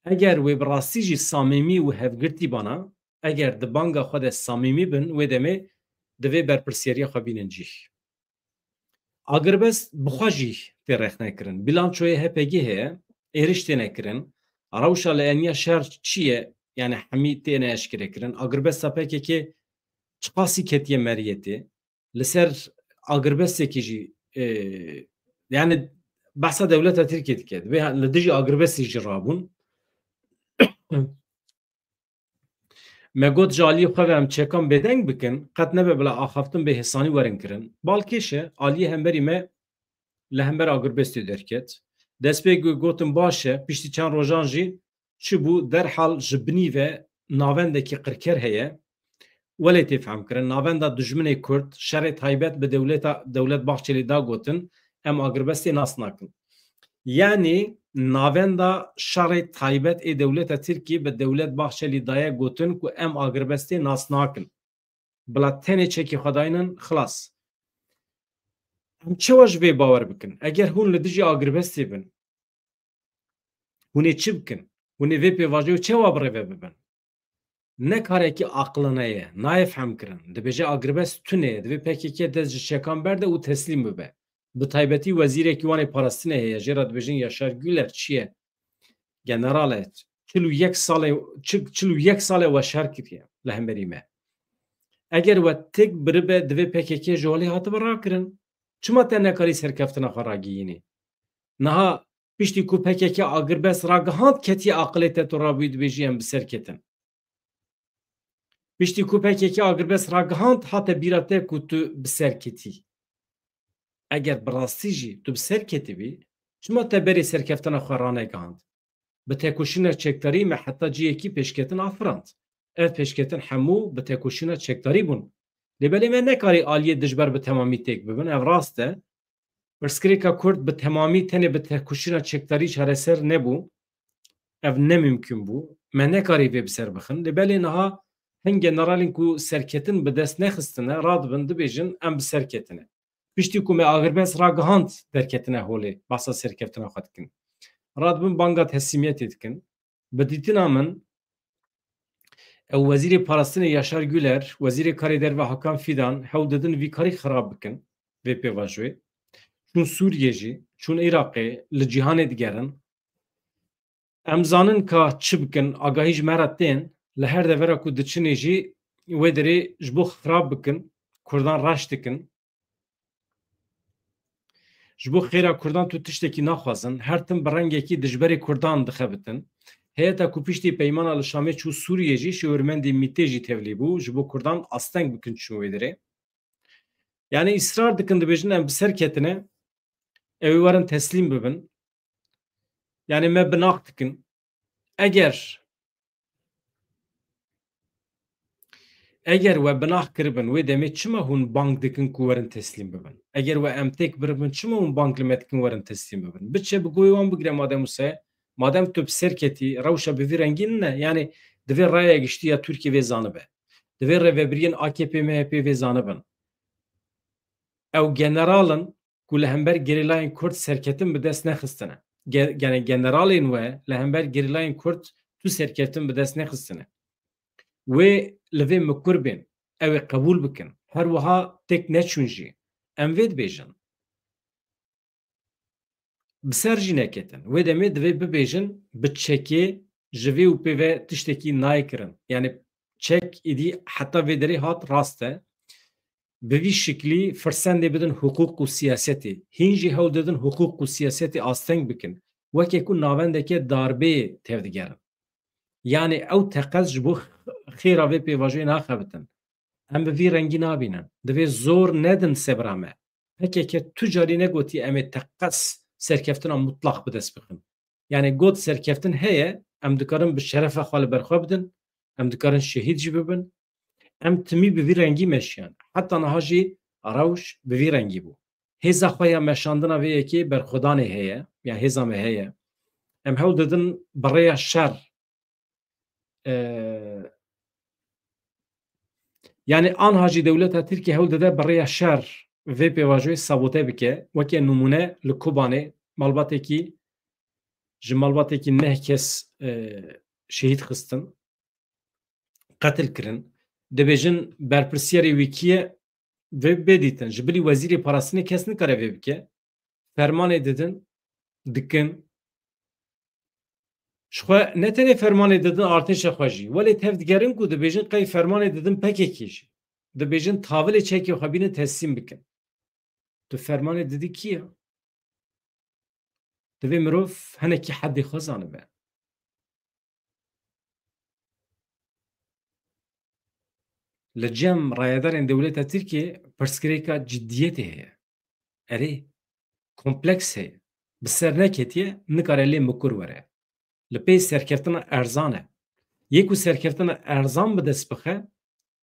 Eger wê bi rastî jî samîmî û hevgirtî bana, eger di banga xwe de samîmî bin, wê demê divê berpirsyariya xwe bînin cih. Agirbest bi xwe jî tê rexnekirin. Bilançoyê HPG heye, êriş tê nekirin. Rewşa li eniya şer çi ye? Yani hemî têne eşkrekirin. Agirbesta PKK çi qasî ketiye meriyetê. Li ser agirbestekî jî yani behsa dewleta Tirkiye dike. Divê li dijî agirbestê jî rabûn. Me got ji aliyê xwe ve em çekan bêdeng bikin, qet nebe bila axaftin bê hêsanî werin kirin. Balkêşe aliyê hemberî me li hember agirbestê derket. Destpêk wê gotin baş e, piştî çend rojan jî çi bû derhal ji binî ve navendekî qirker heye. Welê tê fehm kirin, navenda dijminê Kurd, şerê taybet bi Dewlet Bahçelî da gotin, em agirbestê nas nakin. Yani navenda şerê taybet ê Dewleta Tirkiye bi Dewlet Bahçelî daye gotin ku em agirbestê nas nakin. Bila tenê çekî xwe dayînin, xilas. Em çawa ji vê bawer bikin? Eger hûn li dijî agirbestê bin, hûn ê çi bikin? Hûn ê vê pêvajiyê çawa birêve bibin? Ne karekî aqilane ye, nayê fehm kirin. Dibêje agirbest tune ye, divê PKK dest ji şekan berde û teslîm bibe. Bi taybetî wezîrekî wan ê parastinê heye, jê ra dibêjin Yaşar Güler çi ye? General e, 41 salê weşer kiriye li hemberî me. Eger we tek biribe divê PKK ji holê hatibe rakirin. Çima te nekarî serkeftina xwe ragihînî? Niha piştî ku PKK agirbest ragihand ketiye aqilê te tu rabûyî dibêjî em bi ser ketin. Piştî ku PKK agirbest ragihand hate bîra te ku tu bi ser ketî. Eger bi rastî jî tu bi ser ketibî, çima te berê serkeftina xwe ranegihand? Bi têkoşîna çekdarî me heta ciyekî pêşketin afirand. Ev pêşketin hemû bi têkoşîna çekdarî bûn. Lêbelê me nekarî aliyê dijber bi temamî têk bibin, ev rast e. Pirsgirêka Kurd bi temamî tenê bi têkoşîna çekdarî çareser nebû. Ev nemimkün bû. Me nekarî vê bi ser bixin. Lêbelê niha hin generalên ku serketin bi dest nexistine, radibin dibêjin em bi ser ketine. Piştî ku me agirbest ragihand derketine holê, behsa serkeftina xwe dikin. Radibin banga teslîmiyetê dikin. Bi dîtina min, ew Wezîrê Parastinê Yaşar Güler, Wezîrê Karê Derve Hakan Fidan hewl didin vî karî xirab bikin vê pêvajoyê. Çûn Sûriye jî, çûn Iraqê li cîhanê digerin. Em zanin ka çi bikin, agahî ji me re tên, li her devera ku diçinê jî wê derê ji bo xirab bikin, Kurdan reş dikin. Ji bo xêra Kurdan tu tiştekî naxwazin, her tim bi rengekî dijberê Kurdan dixebitin. Heyeta ku piştî peymana li Şamê çû Sûriye jî şêwirmendê mîtê jî tevlî bû, ji bo Kurdan asteng bikin çûn wê derê. Yani îsrar dikin dibêjin em bi ser ketine, ew ê werin teslîm bibin. Yani me binax dikin. Eger we binax kiribin, wê demê çima hûn bang dikin ku werin teslîm bibin? Eger we em têk biribin, çima hûn bang li me dikin werin teslîm bibin? Biçe bi goyê wan bigire madem wisa, madem tu bi ser ketî, rewşa bi vî rengî ne? Yani divê raya giştiya Tirkiye vê zanibe. Divê rêveberiyên AKP MHP vê zanibin. Ew generalin ku li hember gerîlayên Kurd serketin bi dest nexistine. Yani generalên we li hember gerîlayên Kurd tu serketin bi dest nexistine. Wê li vê mikur ew ê qebûl bikin. Her wiha têk neçûn jî. Em vê dibêjin. bi ser jî neketin. Wê demê divê bibêjin bi çekê ji vê û pê ve tiştekî naykirin. Yani çek êdî heta vê derê hat rast e. Bi vî şiklî firsendê bidin hukuk û siyasetê. Hîn jî hewl didin hukuk û siyasetê asteng bikin. Wekê ku navendeke darbeyê tevdigerin. Yani ew teqez ji bo xêra vê pêvajiyê naxebitin. Em bi vî rengî nabînin. Divê zor nedin sebra me. Hekeke tu carî negotî em ê teqez serkeftina mutlaq bi dest bixin. Yani got serkeftin heye, em dikarin bi şerefa xwe li ber xwe bidin, em dikarin şehîd jî bibin, em timî bi vî rengî meşiyan. Heta niha jî rewş bi vî rengî bû. Hêza xwe ya meşandina vê yekê berxwedanê heye, ya hêza me heye. Em hewl didin bi rêya şer yani anha jî dewleta Tirkiye hewl dide bi rêya şer vê pêvajoyê sabote bike. Wekî numune li Kobanê malbatekî ji malbatekî neh kes şehîd xistin, qetil kirin. Dibêjin berpirsyarê Wîkiye vê bêdîtin. Ji birî wezîrê parastinê kes nikare vê bike. Fermanê didin, dikin. Ji xwe ne tenê fermanê didin artêşa xwe jî. Welê tev digerin ku dibêjin qey fermanê didin pekekî jî. Dibêjin tavilê çekê xwe bînin teslîm bikin. Tu fermanê didî kî ye? Divê mirov hinekî hedê xwe zanibe. Li cem rayedarên dewleta Tirkiye pirsgirêka ciddiyetê heye. Erê kompleks heye. Bi ser neketiye nikare lê mikur were. Li pê serkeftina erzan e. Yê ku serkeftina erzan bi dest bixe,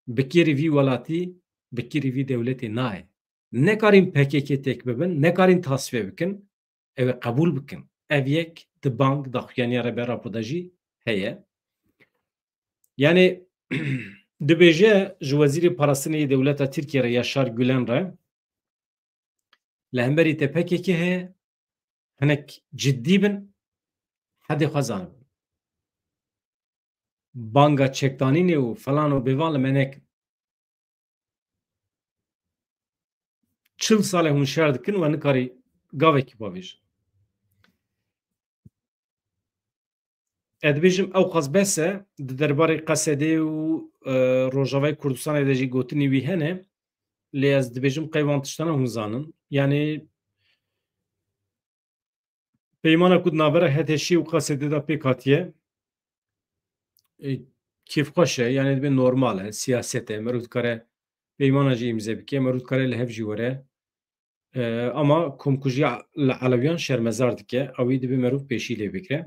bi kêrî vî welatî, bi kêrî vî dewletê naye. Nekarîn PKK têk bibin, nekarîn tasfiye bikin, ew ê qebûl bikin. Ev yek di bank daxuyaniya Rebera Xwe jî heye. Yani dibêje ji Wezîrê Parastinê Dewleta Tirkiye re Yaşar Gülen re li hemberî te PKK heye, hinek ciddî bin, hedê xwe zanibin. Banga çekdanînê û falan û bêvan li me nekin. Çil salê hûn şer dikin we nikarî gavekî bavêjin. Ez dibêjim ew qas bes e, di derbarê Qesedê û Rojavayê Kurdistanê de jî gotinî wî hene, lê ez dibêjim qey van tiştana hûn zanin. Yani peymana ku di navbera Heteşî û Qesedê de pêk hatiye, kêfxweş e, yani dibe normal e, siyaset e, mirov dikare peymana jî îmze bike, mirov dikare li hev jî were. Ama komkujiya li Elewiyan şermezar dike, ewî dibe mirov pêşî lê bikire.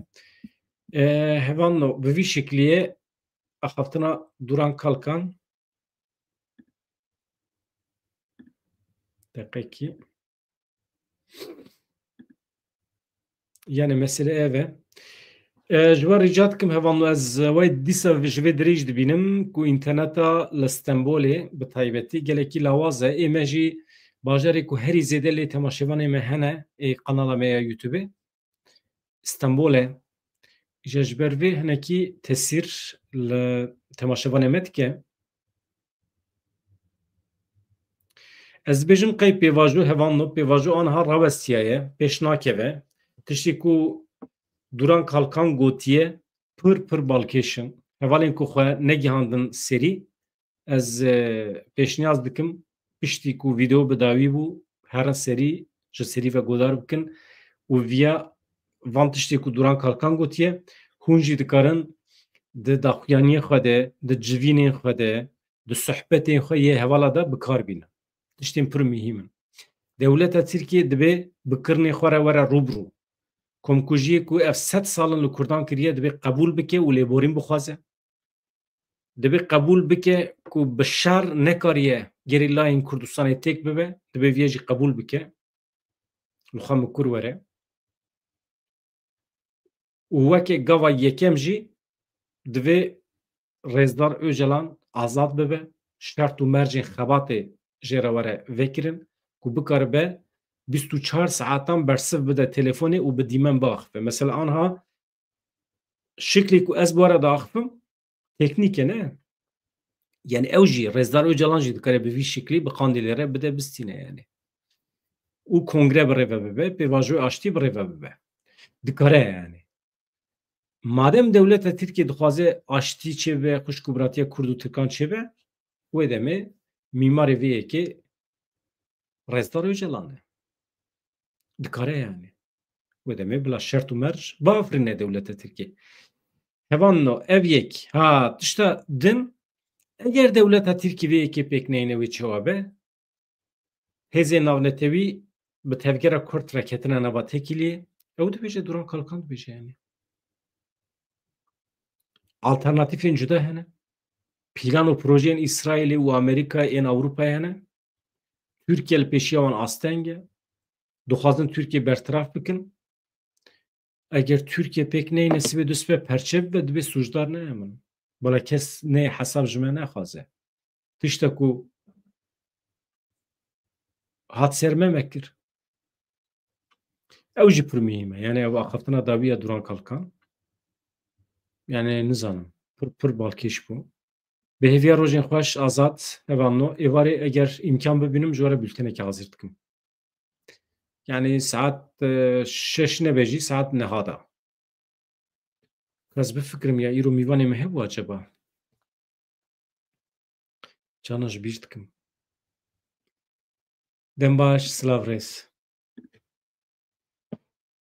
Hevan bi vî şekliyê axaftina duran kalkan deqekî yani mesele ev e. Ji we rica dikim hevan ez wey dîsa ji vê dirêj dibînim ku înterneta li Stenbolê bi taybetî gelekî lawaz e. Ê me jî bajarê ku herî zêde lê temaşevanê me hene ê kanala me ya YouTubeê. Stenbolê ji ber vê hinekî tesîr li temaşevanê me dike. Ez dibêjim qey pêvajo hevanno pêvajo anha rawestiyaye, pêş nakeve. Tiştî ku Duran Kalkan gotiye pir balkêşin. Hevalên ku xwe negihandin serî, ez pêşniyaz dikim piştî ku vîdeo bi dawî bû herin serî ji serî ve godar bikin û vîya van tiştê ku Duran Kalkan gotiye hûn jî dikarin di daxuyaniyê xwe de, di civînên xwe de, di sohbetên xwe yê hevala de bikar bînin. Tiştên pir mîhîm in. Dewleta Tirkiye dibe bi kirinê xwe re were rûbirû. Komkujiyê ku ev 100 salin li Kurdan kiriye dibe qebûl bike û lêborîn bixwaze. Dibe qebûl bike ku bi şer nekariye gerî layên Kurdistanê têk bibe, dibe vê jî qebûl bike. Li xwe mikur were. û wekê gava yekem jî divê Rêzdar Öcalan azad bibe, şert û mercên xebatê jê re were vekirin ku bikaribe 24 saetan bersiv bide telefonê û bi dîmen biaxive. Mesela anha şiklî ku ez bi were diaxivim teknîk e ne? Yani ew jî Rêzdar Öcalan jî dikare bi vî şiklî bi Qandîlê re bide bistîne yani. û kongre birêve bibe, pêvajoya aştî birêve bibe. Dikare yani. Madem dewleta Tirkiye dixwaze aştî çêbe, xuşkûbiratiya Kurd û Tirkan çêbe, wê demê mîmarê vê yekê Rezdar Öcalan e. Dikare yani. Wê demê bila şert û merc biafirîne dewleta Tirkiye. Hevan ev yek. Ha tişta din eger dewleta Tirkiye vê yekê pêk neyne wê çawa be, hêzên navnetewî bi tevgera Kurd re ketine nava Tekiliyê, ew dibêje Duran Kalkan dibêje yani. Alternatîfên cuda hene. Pîlan û projeyên İsraîlê û Amerîkayê ên Ewropayê hene. Türkiye li pêşiya wan asteng e. Dixwazin Tirkiye bertiraf bikin. Eger Tirkiye pêk neyne sibê du sibe perçe bibe dibê sûcdar neye min. Bala kes nê hesab ji me nexwaze. Tiştek ku hat ser me mekir. Ew jî pir mühîm e. Yani ev axaftina dawiya Duran Kalkan. Yani nizanim. Pir balkêş bû. Bi hêviya rojên xweş azad hevanno êvarê eger imkan bibînim ji we re bültenekê hazîr dikim. Yani saat 6 nebe jî saat niha da. Ez bifikirim ya îro mîvanê me hebû acaba? Cana ji bîr dikim. Dem baş, silav rêz.